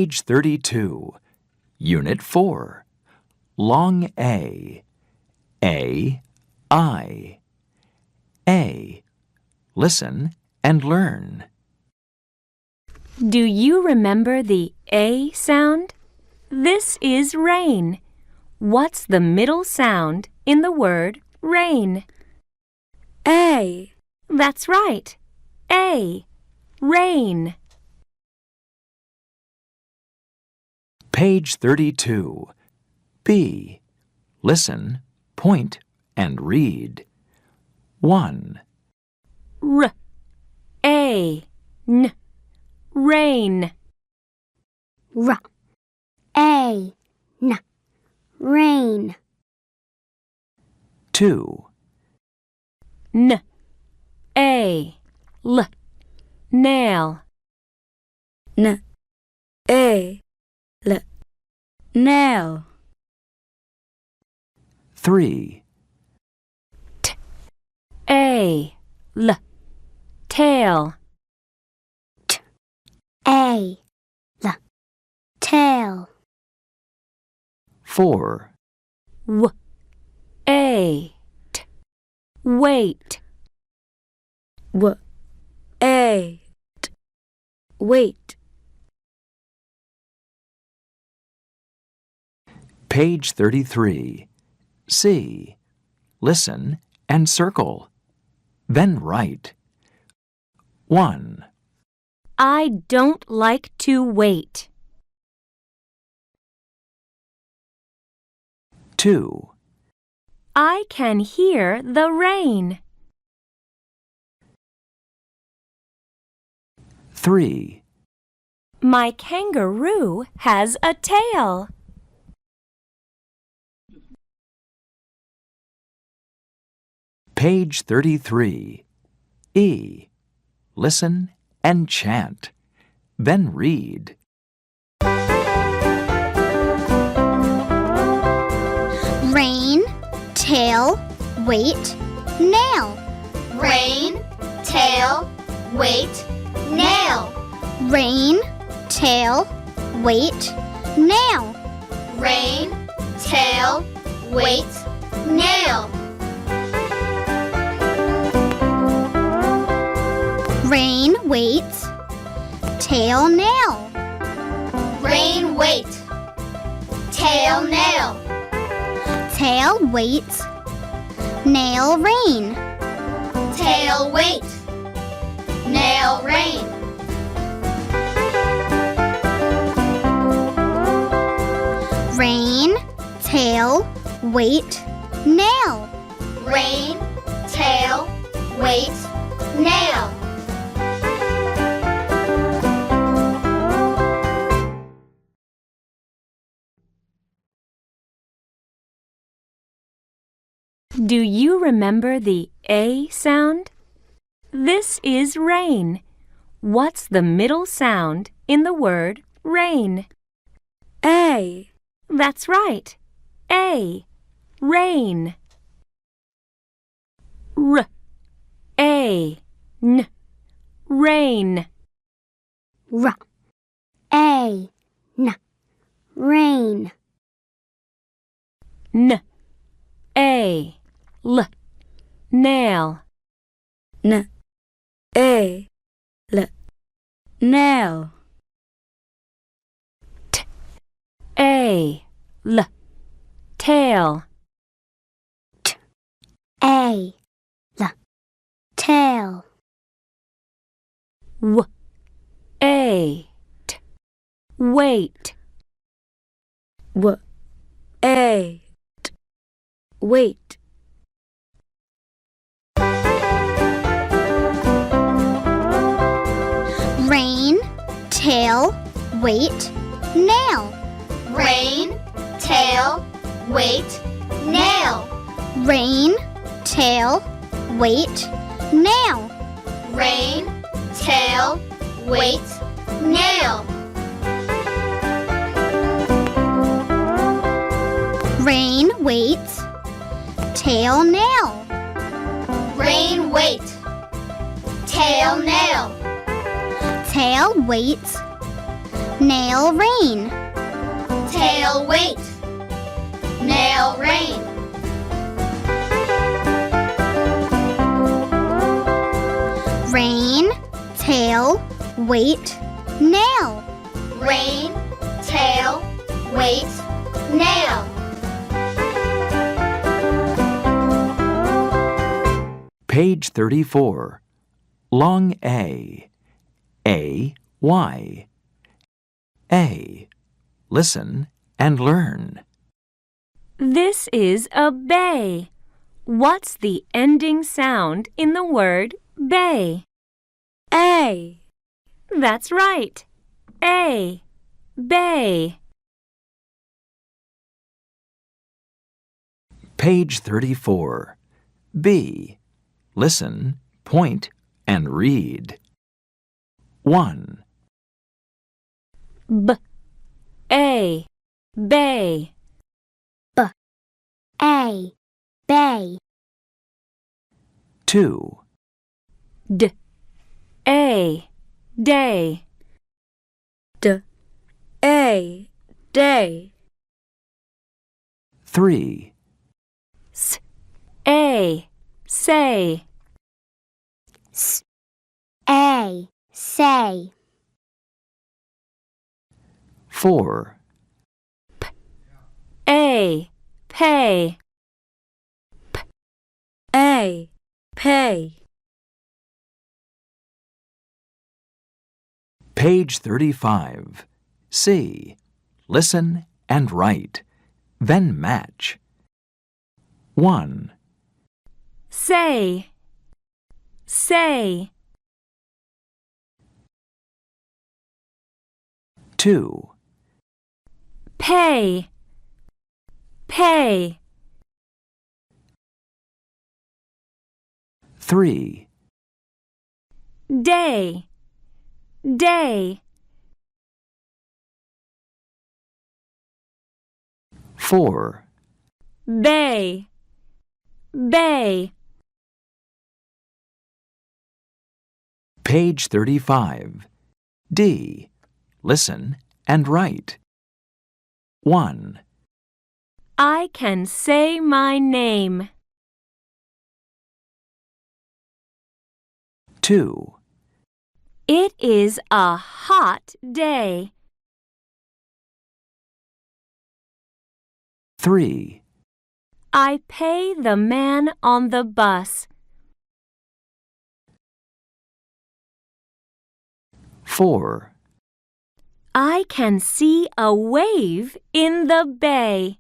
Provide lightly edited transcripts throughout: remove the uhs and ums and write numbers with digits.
Page 32, Unit 4, Long A, I. A. Listen and learn. Do you remember the A sound? This is rain. What's the middle sound in the word rain? A. That's right. A. Rain. Page 32, B. Listen, point, and read. 1. R. A. N. Rain. R. A. N. Rain. 2. N. A. L. Nail. N. A. L. Nail. 3. T. A. L. Tail. T. A. L. Tail. 4. W. A. T. Wait. W. A. T. Wait. Page 33, C. Listen and circle. Then write. 1. I don't like to wait. 2. I can hear the rain. 3. My kangaroo has a tail. Page 33, E. Listen and chant. Then read. Rain, tail, wait, nail. Rain, tail, wait, nail. Rain, tail, wait, nail. Rain, tail, wait, nail. Rain, wait, tail, nail. Rain, wait, tail, nail. Tail, wait, nail, rain. Tail, wait, nail, rain. Rain, tail, wait, nail. Rain, tail, wait, nail. Do you remember the A sound? This is rain. What's the middle sound in the word rain? A. That's right. A. Rain. R. A. N. Rain. R. A. N. Rain. N. A. L. Nail. N. A. L. Nail. T. A. L. Tail. T. A. L. Tail. W. A. T. Wait. W. A. T. Wait. Rain, tail, wait, nail. Rain, tail, wait, nail. Rain, tail, wait, nail. Rain, tail, wait, nail. Rain, wait, tail, nail. Rain, wait, tail, nail. Tail, wait, nail rain. Tail wait, nail rain. Rain, tail, wait, nail. Rain, tail, wait, nail. Page 34. Long A. A, Y. A. Listen and learn. This is a bay. What's the ending sound in the word bay? A. That's right. A. Bay. Page 34. B. Listen, point, and read. 1, B. A. Bay. A. Bay. 2, D. A. Day. D. A. Day. 3, S. A. Say. S. A. Say. 4, A. Pay. A. Pay. Page 35. C. Listen and write. Then match. 1, Say. Say. 2, Pay. Pay. 3, Day. Day. 4, Bay. Bay. Page 35. D. Listen and write. 1, I can say my name. 2, It is a hot day. 3, I pay the man on the bus. 4, I can see a wave in the bay.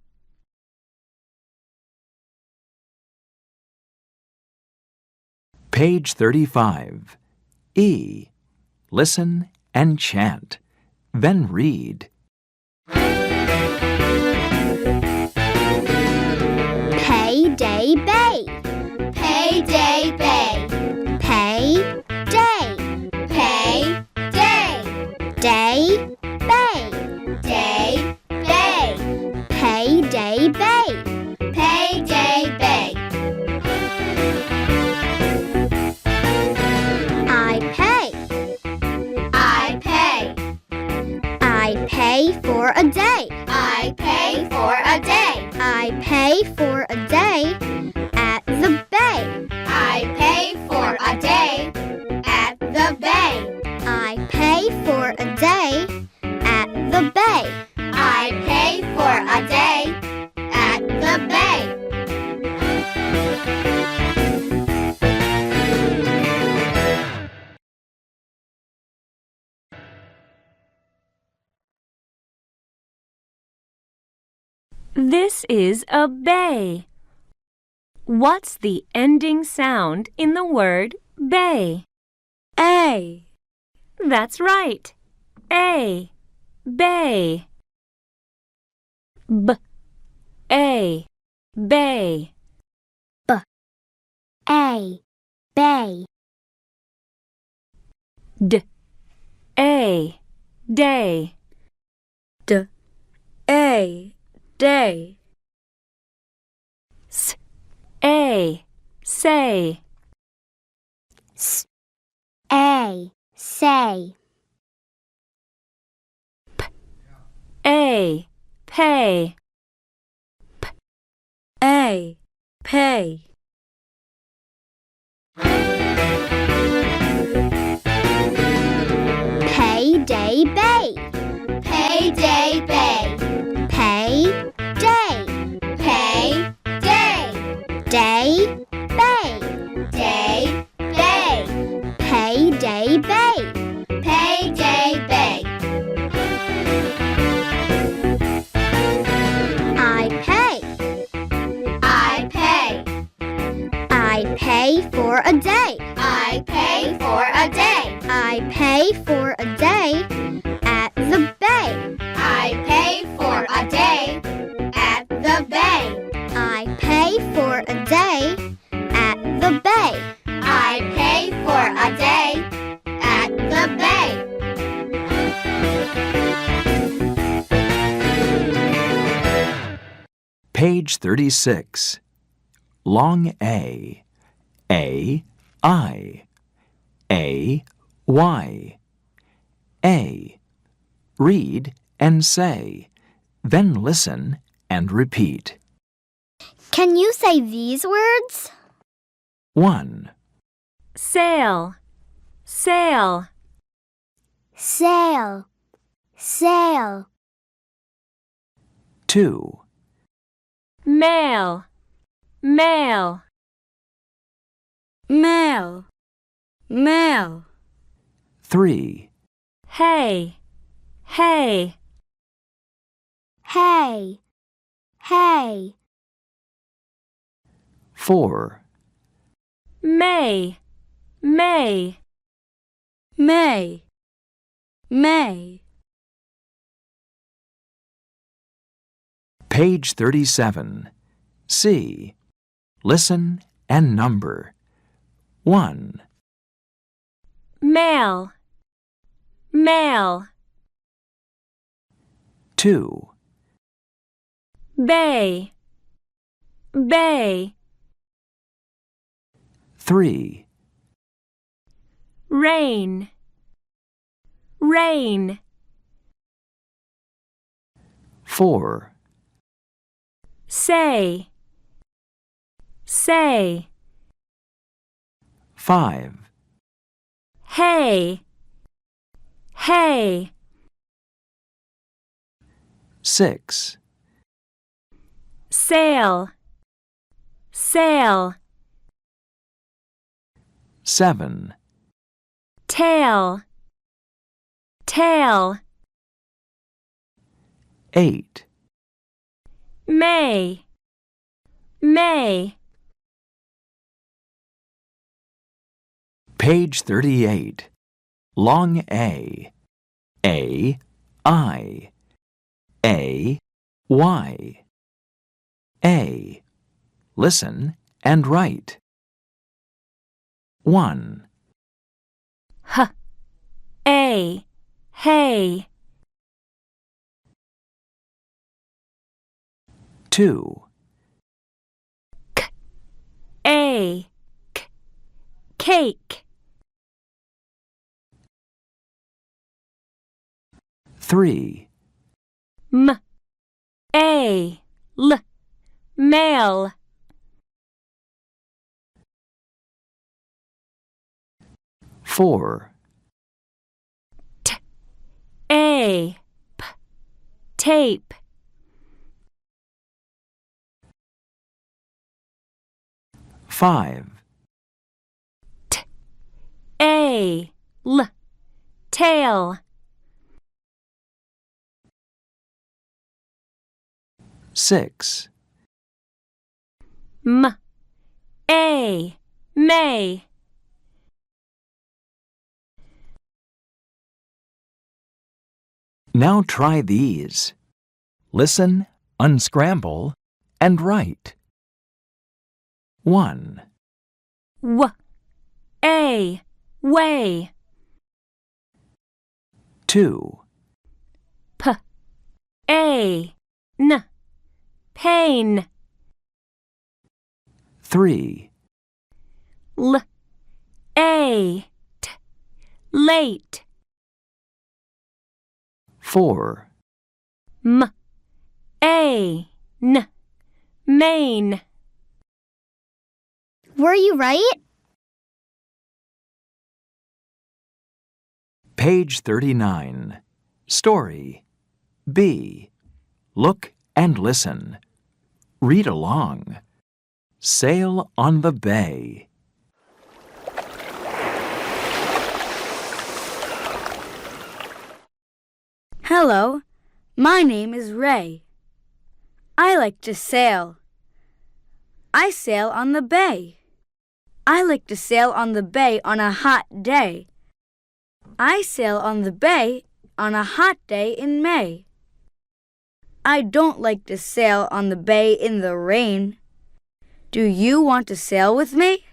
Page 35. E. Listen and chant. Then read. Payday bay. Payday bay. Pay day. Pay day. Day bay. Day bay. Payday bay. Payday bay. I pay. I pay. I pay for a day. I pay for a day. I pay for a day at the bay. I pay for a day at the bay. I pay for a day at the bay. I pay for a day at the bay. This is a bay. What's the ending sound in the word bay? A. That's right. A. Bay. B. A. Bay. A. Bay. D. A. Day. D. A. Day. S. A. Say. S. A. Say. A, pay. A, pay. Payday bay. Payday bay. Pay day. Pay day. Day bay. Day bay. Payday bay. Payday bay. I pay. I pay. I pay for a day. I pay for a day. I pay for a day at the bay. I pay for a day at the bay. I pay for a day at the bay. I pay for a day at the bay. Page 36. Long A. A, I. A, Y. A. Read and say. Then listen and repeat. Can you say these words? 1, Sail, sail. Sail. Sail. 2, Mail, mail. Mail, mail. 3, Hay, hay. Hay. Hay. 4, May, may. May, may. Page 37. C. Listen and number. 1, Mail, mail. 2, Bay, bay. 3, Rain, rain. 4, Say, say. 5, Hay, hay. 6, Sail, sail. 7, Tail, tail. 8, May, may. Page 38. Long A. A, I. A, Y. A. Listen and write. 1, H, A, hay. 2, K, A, K, cake. 3, M, A, L, mail. 4, T, A, P, tape. 5, T, A, L, tail. 6, M, A, may. Now try these. Listen, unscramble, and write. 1, W, A, way. 2, P, A, N, pain. 3, L, A, T, late. 4, M-A-N, main. Were you right? Page 39. Story. B. Look and listen. Read along. Sail on the bay. Hello, my name is Ray. I like to sail. I sail on the bay. I like to sail on the bay on a hot day. I sail on the bay on a hot day in May. I don't like to sail on the bay in the rain. Do you want to sail with me?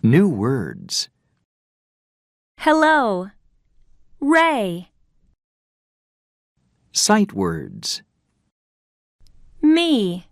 New words. Hello, Ray. Sight words. Me.